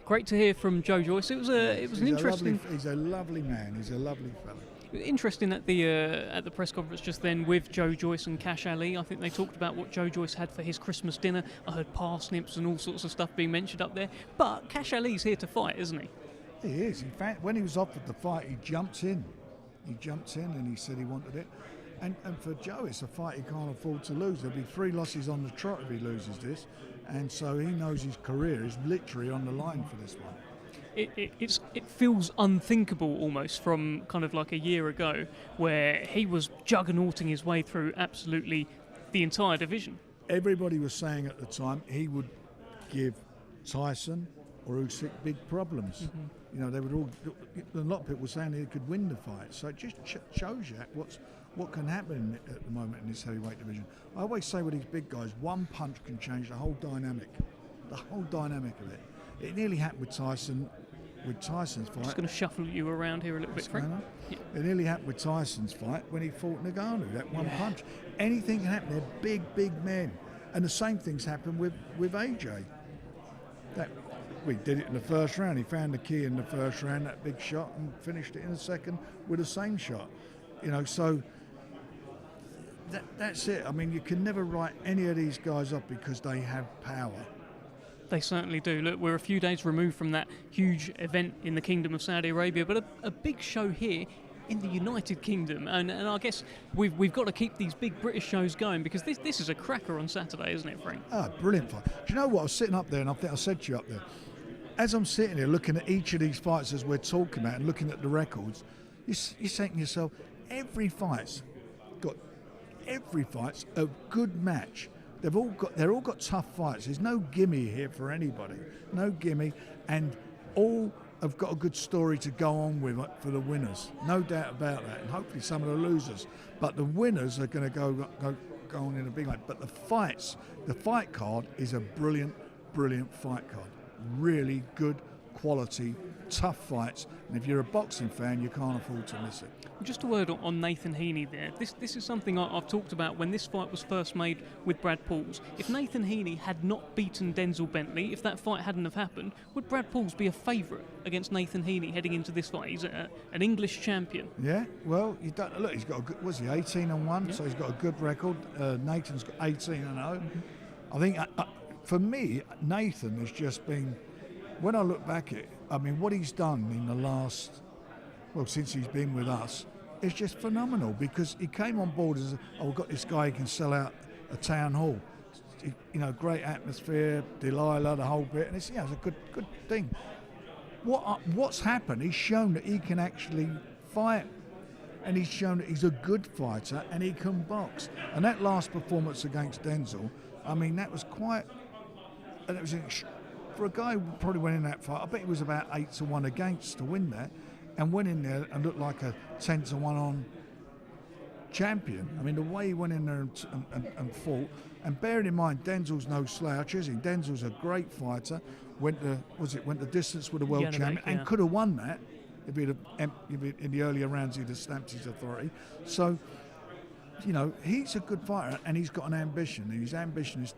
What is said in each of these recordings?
great to hear from Joe Joyce. It was an interesting. He's a lovely man. He's a lovely fellow. Interesting at the press conference just then with Joe Joyce and Cash Ali. I think they talked about what Joe Joyce had for his Christmas dinner. I heard parsnips and all sorts of stuff being mentioned up there. But Cash Ali's here to fight, isn't he? He is. In fact, when he was offered the fight, he jumped in. He jumped in and he said he wanted it. And for Joe, it's a fight he can't afford to lose. There'll be 3 losses on the trot if he loses this. And so he knows his career is literally on the line for this one. It feels unthinkable almost from kind of like a year ago where he was juggernauting his way through absolutely the entire division. Everybody was saying at the time he would give Tyson or Usyk big problems. Mm-hmm. You know, they would all. A lot of people were saying he could win the fight. So it just shows you what can happen at the moment in this heavyweight division. I always say with these big guys, one punch can change the whole dynamic of it. It nearly happened with Tyson. With Tyson's fight. Just going to shuffle you around here a little bit, Frank. Yeah. It nearly happened with Tyson's fight when he fought Ngannou, that one punch. Anything can happen. They're big men. And the same things happened with AJ. We did it in the first round. He found the key in the first round, that big shot, and finished it in the second with the same shot. You know, so that's it. I mean, you can never write any of these guys off because they have power. They certainly do. Look, we're a few days removed from that huge event in the Kingdom of Saudi Arabia, but a big show here in the United Kingdom. And I guess we've got to keep these big British shows going because this is a cracker on Saturday, isn't it, Frank? Ah, brilliant fight. Do you know what? I was sitting up there, and I think I said to you up there, as I'm sitting here looking at each of these fights as we're talking about and looking at the records, you're saying to yourself, every fight's a good match. They're all got tough fights. There's no gimme here for anybody. No gimme, and all have got a good story to go on with for the winners. No doubt about that. And hopefully some of the losers. But the winners are going to go on in a big way. But the fight card is a brilliant fight card. Really good quality, tough fights. And if you're a boxing fan, you can't afford to miss it. Just a word on Nathan Heaney there. This is something I've talked about when this fight was first made with Brad Pauls. If Nathan Heaney had not beaten Denzel Bentley, if that fight hadn't have happened, would Brad Pauls be a favourite against Nathan Heaney heading into this fight? He's an English champion. Yeah, well, you don't look. He's got a good. Was he 18-1? Yeah. So he's got a good record. Nathan's got 18-0. Mm-hmm. I think for me, Nathan has just been. When I look back at it, I mean, what he's done in the last. Well, since he's been with us, it's just phenomenal because he came on board as, we've got this guy who can sell out a town hall. You know, great atmosphere, Delilah, the whole bit, and it's a good thing. What's happened, he's shown that he can actually fight, and he's shown that he's a good fighter and he can box. And that last performance against Denzel, I mean, that was quite, and it was for a guy who probably went in that fight, I bet he was about 8-1 against to win that. And went in there and looked like a 10-1 on champion. I mean, the way he went in there and fought. And bearing in mind, Denzel's no slouch, is he? Denzel's a great fighter. Went the distance with the world champion and could have won that. If in the earlier rounds he'd have stamped his authority. So, you know, he's a good fighter and he's got an ambition. His ambition is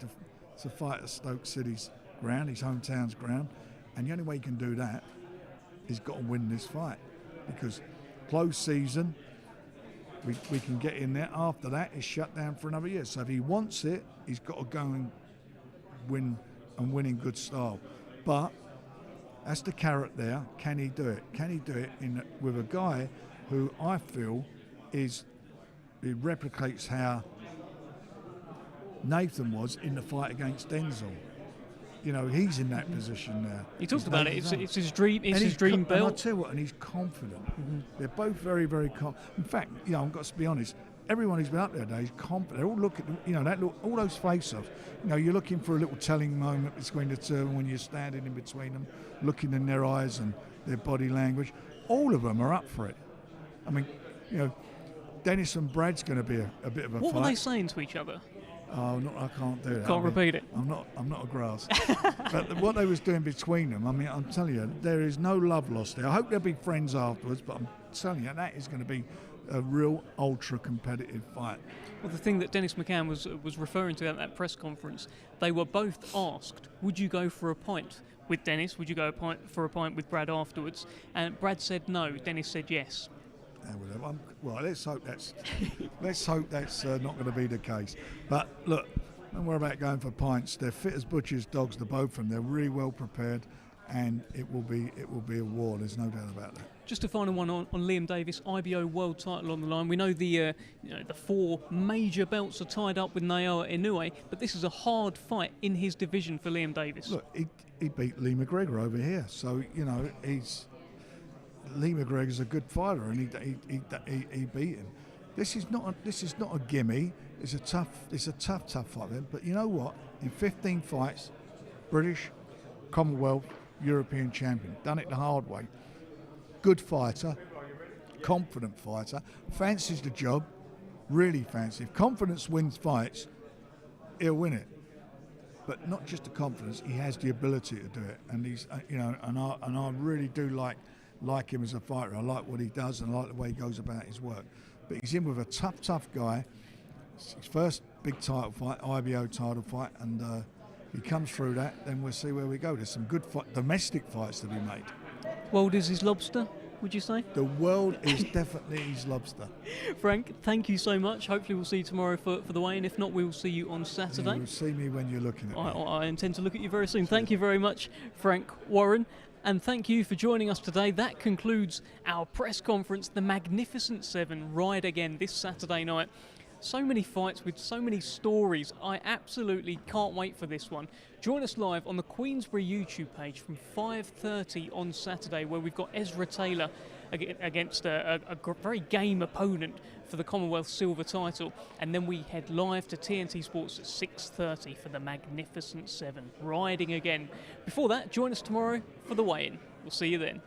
to fight at Stoke City's ground, his hometown's ground. And the only way he can do that, he's got to win this fight. Because closed season, we can get in there. After that, it's shut down for another year. So if he wants it, he's got to go and win in good style. But that's the carrot there. Can he do it? Can he do it with a guy who I feel he replicates how Nathan was in the fight against Denzel. You know, he's in that position now. He talked about it. It's his dream. It's his dream belt. And I'll tell you what, and he's confident. Mm-hmm. They're both very, very confident. In fact, you know, I've got to be honest. Everyone who's been up there today is confident. They all look at, you know, all those face-offs. You know, you're looking for a little telling moment between the two, and when you're standing in between them, looking in their eyes and their body language. All of them are up for it. I mean, you know, Dennis and Brad's going to be a bit of a fight. What were they saying to each other? Oh, no, I can't do that. Can't repeat it. I'm not a grass. But what they was doing between them, I mean, I'm telling you, there is no love lost there. I hope they'll be friends afterwards, but I'm telling you, that is going to be a real ultra-competitive fight. Well, the thing that Dennis McCann was referring to at that press conference, they were both asked, would you go for a pint with Dennis? Would you go for a pint with Brad afterwards? And Brad said no. Dennis said yes. Well, let's hope that's not going to be the case. But look, don't worry about going for pints. They're fit as butchers' dogs, the both of them. They're really well prepared, and it will be a war. There's no doubt about that. Just a final one on Liam Davis, IBO world title on the line. We know the 4 major belts are tied up with Naoya Inoue, but this is a hard fight in his division for Liam Davis. Look, he beat Lee McGregor over here, so Lee McGregor's a good fighter, and he beat him. This is not a gimme. It's a tough fight then. But you know what? In 15 fights, British, Commonwealth, European champion. Done it the hard way. Good fighter, confident fighter, fancies the job, really fancies. If confidence wins fights, he'll win it. But not just the confidence, he has the ability to do it. And he's, and I really do like him as a fighter. I like what he does and I like the way he goes about his work. But he's in with a tough guy. It's his first big title fight, IBO title fight, and he comes through that, then we'll see where we go. There's some good domestic fights to be made. World is his lobster, would you say? The world is definitely his lobster. Frank, thank you so much. Hopefully we'll see you tomorrow for the weigh-in. If not, we'll see you on Saturday. You'll see me when you're looking at me. I intend to look at you very soon. Thank you very much, Frank Warren. And thank you for joining us today. That concludes our press conference. The Magnificent Seven ride again this Saturday night. So many fights with so many stories. I absolutely can't wait for this one. Join us live on the Queensberry YouTube page from 5:30 on Saturday, where we've got Ezra Taylor against a very game opponent for the Commonwealth Silver title. And then we head live to TNT Sports at 6:30 for the Magnificent Seven, riding again. Before that, join us tomorrow for the weigh-in. We'll see you then.